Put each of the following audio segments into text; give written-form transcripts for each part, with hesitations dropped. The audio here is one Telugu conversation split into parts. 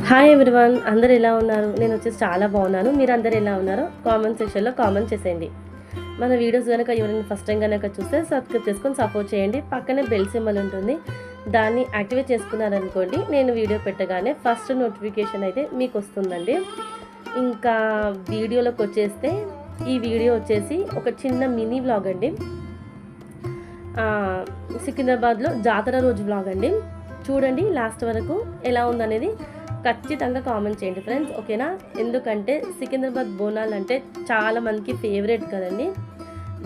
హాయ్ ఎవ్రీవన్, అందరు ఎలా ఉన్నారు? నేను వచ్చేసి చాలా బాగున్నాను. మీరు అందరు ఎలా ఉన్నారో కామెంట్ సెక్షన్లో కామెంట్ చేసేయండి. మన వీడియోస్ కనుక ఎవరైనా ఫస్ట్ టైం కనుక చూస్తే సబ్స్క్రైబ్ చేసుకొని సపోర్ట్ చేయండి. పక్కనే బెల్ సింబల్ ఉంటుంది, దాన్ని యాక్టివేట్ చేసుకున్నారనుకోండి, నేను వీడియో పెట్టగానే ఫస్ట్ నోటిఫికేషన్ అయితే మీకు వస్తుందండి. ఇంకా వీడియోలోకి వచ్చేస్తే ఈ వీడియో వచ్చేసి ఒక చిన్న మినీ వ్లాగ్ అండి. సికింద్రాబాద్లో జాతర రోజు వ్లాగ్ అండి. చూడండి లాస్ట్ వరకు ఎలా ఉందనేది ఖచ్చితంగా కామెంట్ చేయండి ఫ్రెండ్స్, ఓకేనా? ఎందుకంటే సికింద్రాబాద్ బోనాలు అంటే చాలా మందికి ఫేవరెట్ కదండి.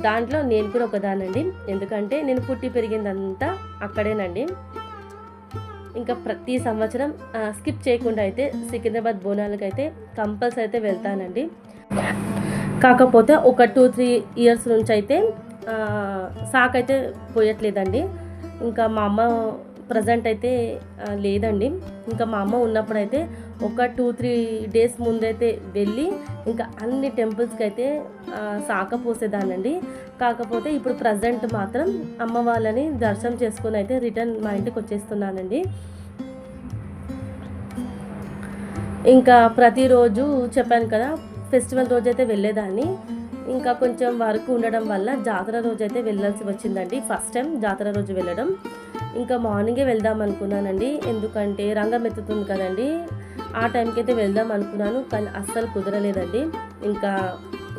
దాంట్లో నేను కూడా ఒకదానండి. ఎందుకంటే నేను పుట్టి పెరిగిందంతా అక్కడేనండి. ఇంకా ప్రతి సంవత్సరం స్కిప్ చేయకుండా అయితే సికింద్రాబాద్ బోనాలకు అయితే కంపల్సరీ అయితే వెళ్తానండి. కాకపోతే ఒక 2-3 ఇయర్స్ నుంచి అయితే సాకైతే పోయట్లేదండి. ఇంకా మా అమ్మ ప్రజెంట్ అయితే లేదండి. ఇంకా మా అమ్మ ఉన్నప్పుడైతే ఒక 2-3 డేస్ ముందైతే వెళ్ళి ఇంకా అన్ని టెంపుల్స్కి అయితే సాక పోసేదానండి. కాకపోతే ఇప్పుడు ప్రజెంట్ మాత్రం అమ్మ వాళ్ళని దర్శనం చేసుకుని అయితే రిటర్న్ మా ఇంటికి వచ్చేస్తున్నానండి. ఇంకా ప్రతిరోజు చెప్పాను కదా, ఫెస్టివల్ రోజైతే వెళ్ళేదాన్ని. ఇంకా కొంచెం వర్క్ ఉండడం వల్ల జాతర రోజు అయితే వెళ్ళాల్సి వచ్చిందండి. ఫస్ట్ టైం జాతర రోజు వెళ్ళడం. ఇంకా మార్నింగే వెళ్దాం అనుకున్నానండి, ఎందుకంటే రంగం ఎత్తుతుంది కదండి. ఆ టైంకి అయితే వెళ్దాం అనుకున్నాను, కానీ అస్సలు కుదరలేదండి. ఇంకా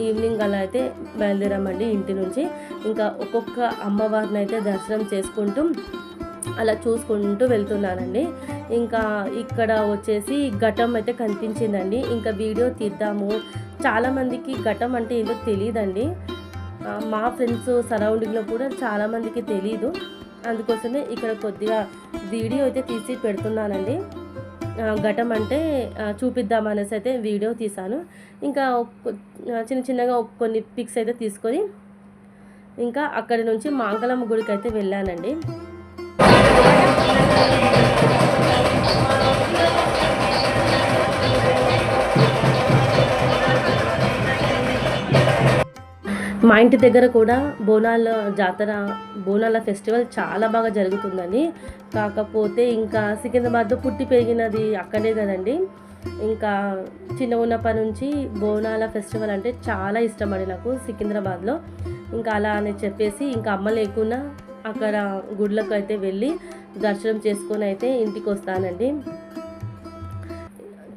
ఈవినింగ్ అలా అయితే బయలుదేరామండి ఇంటి నుంచి. ఇంకా ఒక్కొక్క అమ్మవారిని అయితే దర్శనం చేసుకుంటూ అలా చూసుకుంటూ వెళ్తున్నానండి. ఇంకా ఇక్కడ వచ్చేసి ఘటం అయితే కనిపించిందండి. ఇంకా వీడియో తీద్దాము, చాలామందికి ఘటం అంటే ఏదో తెలియదండి. మా ఫ్రెండ్స్ సరౌండింగ్లో కూడా చాలామందికి తెలీదు. అందుకోసమే ఇక్కడ కొద్దిగా వీడియో అయితే తీసి పెడుతున్నానండి. ఘటం అంటే చూపిద్దామనేసి అయితే వీడియో తీశాను. ఇంకా చిన్నగా కొన్ని పిక్స్ అయితే తీసుకొని ఇంకా అక్కడి నుంచి మాంగళమ్మ గుడికి అయితే వెళ్ళానండి. మా ఇంటి దగ్గర కూడా బోనాల ఫెస్టివల్ చాలా బాగా జరుగుతుందండి. కాకపోతే ఇంకా సికింద్రాబాద్లో పుట్టి పెరిగినది అక్కడే కదండి. ఇంకా చిన్న ఉన్నప్పటి నుంచి బోనాల ఫెస్టివల్ అంటే చాలా ఇష్టం అండి నాకు సికింద్రాబాద్లో. ఇంకా అలా అని చెప్పేసి ఇంకా అమ్మ లేకున్నా అక్కడ గుడ్లకు అయితే వెళ్ళి దర్శనం చేసుకొని అయితే ఇంటికి వస్తానండి.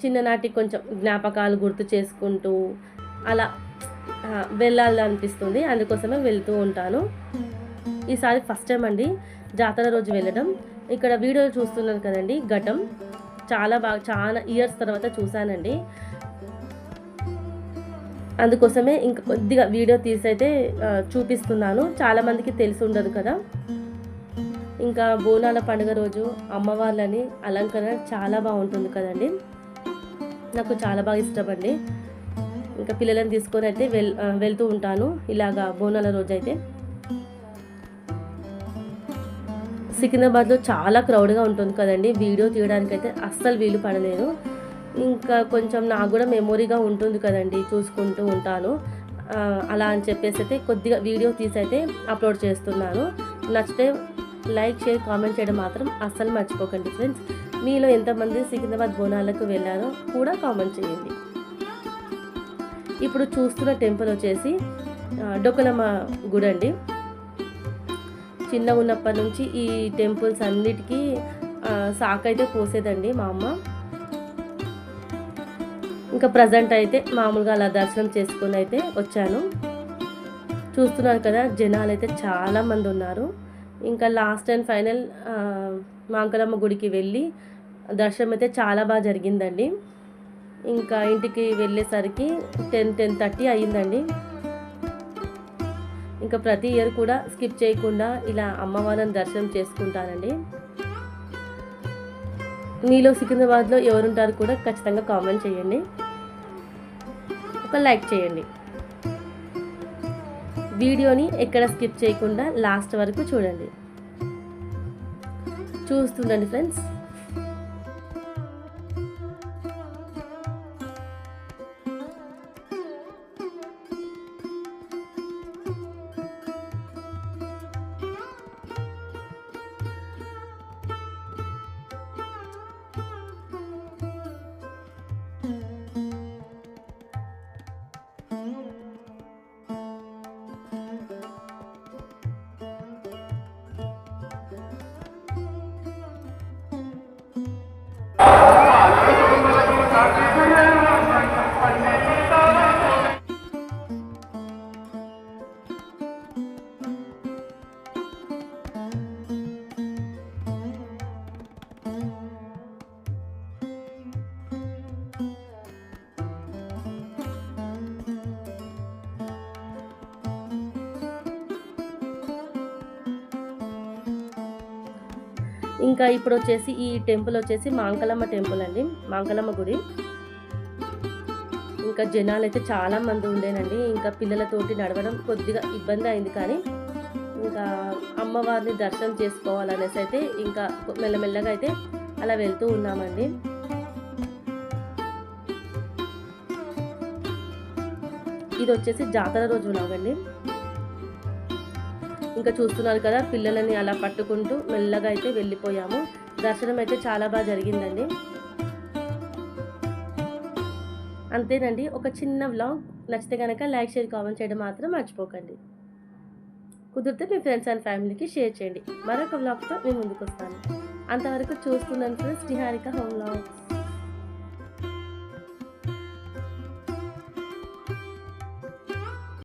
చిన్ననాటి కొంచెం జ్ఞాపకాలు గుర్తు చేసుకుంటూ అలా వెళ్ళాలనిపిస్తుంది, అందుకోసమే వెళ్తూ ఉంటాను. ఈసారి ఫస్ట్ టైం అండి జాతర రోజు వెళ్ళడం. ఇక్కడ వీడియోలు చూస్తున్నాను కదండి, ఘటం చాలా ఇయర్స్ తర్వాత చూశానండి. అందుకోసమే ఇంకా కొద్దిగా వీడియో తీసి అయితే చూపిస్తున్నాను. చాలామందికి తెలిసి ఉండదు కదా. ఇంకా బోనాల పండుగ రోజు అమ్మవార్లని అలంకరణ చాలా బాగుంటుంది కదండి. నాకు చాలా బాగా ఇష్టం అండి. ఇంకా పిల్లలను తీసుకొని అయితే వెళ్తూ ఉంటాను ఇలాగా బోనాల రోజు అయితే. సికింద్రాబాద్లో చాలా క్రౌడ్గా ఉంటుంది కదండి, వీడియో తీయడానికి అయితే అస్సలు వీలు పడలేదు. ఇంకా కొంచెం నాకు కూడా మెమొరీగా ఉంటుంది కదండి, చూసుకుంటూ ఉంటాను. అలా అని చెప్పేసి అయితే కొద్దిగా వీడియో తీసి అయితే అప్లోడ్ చేస్తున్నాను. నచ్చితే లైక్, షేర్, కామెంట్ చేయడం మాత్రం అస్సలు మర్చిపోకండి ఫ్రెండ్స్. మీలో ఎంతమంది సికింద్రాబాద్ బోనాలకు వెళ్ళారో కూడా కామెంట్ చేయండి. ఇప్పుడు చూస్తున్న టెంపుల్ వచ్చేసి డొకలమ్మ గుడి అండి. చిన్న ఉన్నప్పటి నుంచి ఈ టెంపుల్స్ అన్నిటికీ సాకైతే పోసేదండి మా అమ్మ. ఇంకా ప్రజెంట్ అయితే మామూలుగా అలా దర్శనం చేసుకొని అయితే వచ్చాను. చూస్తున్నారు కదా, జనాలు అయితే చాలామంది ఉన్నారు. ఇంకా లాస్ట్ అండ్ ఫైనల్ మాంకలమ్మ గుడికి వెళ్ళి దర్శనం అయితే చాలా బాగా జరిగిందండి. ఇంకా ఇంటికి వెళ్ళేసరికి 10-10:30 అయ్యిందండి. ఇంకా ప్రతి ఇయర్ కూడా స్కిప్ చేయకుండా ఇలా అమ్మవారిని దర్శనం చేసుకుంటానండి. మీలో సికింద్రాబాద్లో ఎవరుంటారు కూడా ఖచ్చితంగా కామెంట్ చేయండి, ఒక లైక్ చేయండి. వీడియోని ఎక్కడ స్కిప్ చేయకుండా లాస్ట్ వరకు చూడండి, చూస్తుండండి ఫ్రెండ్స్. ఇంకా ఇప్పుడు వచ్చేసి ఈ టెంపుల్ వచ్చేసి మాంకలమ్మ టెంపుల్ అండి, మాంకలమ్మ గుడి. ఇంకా జనాలు అయితే చాలా మంది ఉండేనండి. ఇంకా పిల్లలతోటి నడవడం కొద్దిగా ఇబ్బంది అయింది, కానీ ఇంకా అమ్మవారిని దర్శనం చేసుకోవాలనేసి అయితే ఇంకా మెల్లమెల్లగా అయితే అలా వెళ్తూ ఉన్నామండి. ఇది వచ్చేసి జాతర రోజు లాగండి. ఇంకా చూస్తున్నారు కదా, పిల్లలని అలా పట్టుకుంటూ మెల్లగా అయితే వెళ్ళిపోయాము. దర్శనం అయితే చాలా బాగా జరిగిందండి. అంతేనండి, ఒక చిన్న వ్లాగ్. నచ్చితే కనుక లైక్, షేర్, కామెంట్ చేయడం మాత్రం మర్చిపోకండి. కుదిరితే మీ ఫ్రెండ్స్ అండ్ ఫ్యామిలీకి షేర్ చేయండి. మరొక వ్లాగ్తో మేము ముందుకు వస్తాను. అంతవరకు చూస్తున్నాను ఫ్రెండ్స్, నిహారిక హోమ్ వ్లాగ్స్.